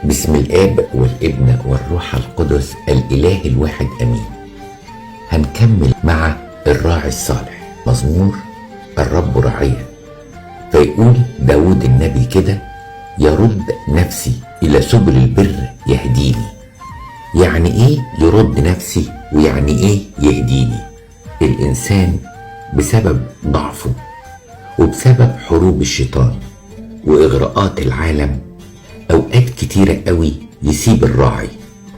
بسم الآب والابن والروح القدس الإله الواحد أمين. هنكمل مع الراعي الصالح مزمور الرب راعية. فيقول داود النبي كده: يرد نفسي إلى سبل البر يهديني. يعني إيه يرد نفسي ويعني إيه يهديني؟ الإنسان بسبب ضعفه وبسبب حروب الشيطان وإغراءات العالم أوقات كتيرة قوي يسيب الراعي.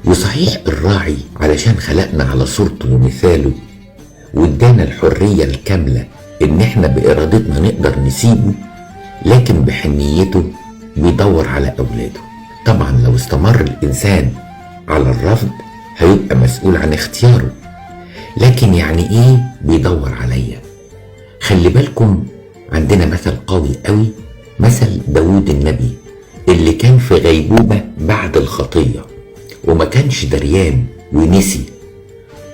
وصحيح الراعي علشان خلقنا على صورته ومثاله وادانا الحرية الكاملة إن احنا بإرادتنا نقدر نسيبه، لكن بحنيته بيدور على أولاده. طبعا لو استمر الإنسان على الرفض هيبقى مسؤول عن اختياره، لكن يعني إيه بيدور عليا؟ خلي بالكم، عندنا مثل قوي قوي، مثل داود النبي اللي كان في غيبوبة بعد الخطية وما كانش دريان ونسي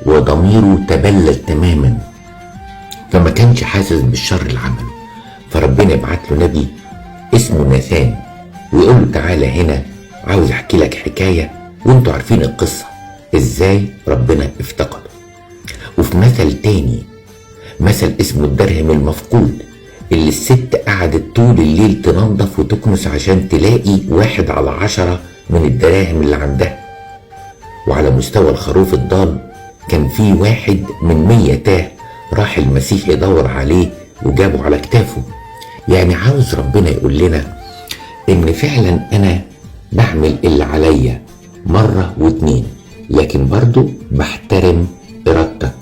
وضميره تبلل تماما، فما كانش حاسس بالشر اللي عمله. فربنا يبعت له نبي اسمه ناثان ويقول له: تعالى هنا، عاوز احكي لك حكاية وانتوا عارفين القصة ازاي ربنا افتقده. وفي مثل تاني، مثل اسمه الدرهم المفقود، اللي الست قعدت طول الليل تنظف وتكنس عشان تلاقي 1/10 من الدراهم اللي عندها. وعلى مستوى الخروف الضال كان في 1 من 100 تاه، راح المسيح يدور عليه وجابه على كتافه. يعني عاوز ربنا يقول لنا ان فعلا انا بعمل اللي عليا مرة و2، لكن برضو بحترم ارادتك.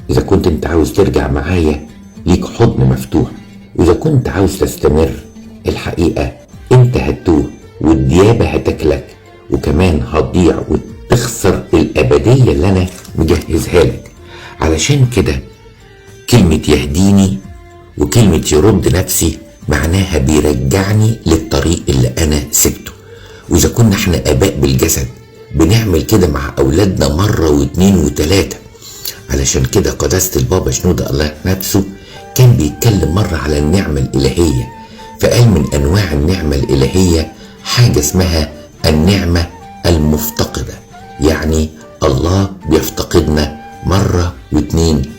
اذا كنت انت عاوز ترجع معايا ليك حضن مفتوح، واذا كنت عاوز تستمر الحقيقة انت هتتوه والديابة هتاكلك، وكمان هتضيع وتخسر الابدية اللي انا مجهزها لك. علشان كده كلمة يهديني وكلمة يرد نفسي معناها بيرجعني للطريق اللي انا سبته. واذا كنا احنا اباء بالجسد بنعمل كده مع اولادنا مرة و2 و3. علشان كده قداسة البابا شنودة الله نفسه كان بيتكلم مرة على النعمة الإلهية، فقال من أنواع النعمة الإلهية حاجة اسمها النعمة المفتقدة. يعني الله بيفتقدنا مرة و2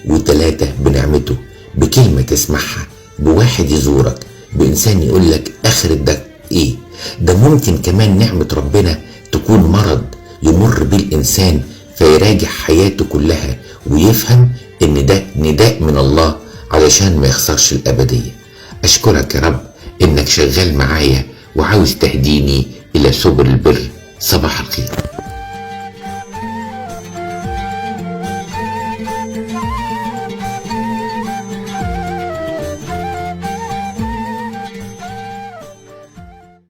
و3 بنعمته، بكلمة تسمعها، بواحد يزورك، بإنسان يقولك آخر ده إيه. ده ممكن كمان نعمة ربنا تكون مرض يمر بيه الإنسان فيراجع حياته كلها ويفهم إن ده نداء من الله علشان ما يخسرش الأبدية. أشكرك يا رب إنك شغال معايا وعاوز تهديني إلى سبل البر. صباح الخير.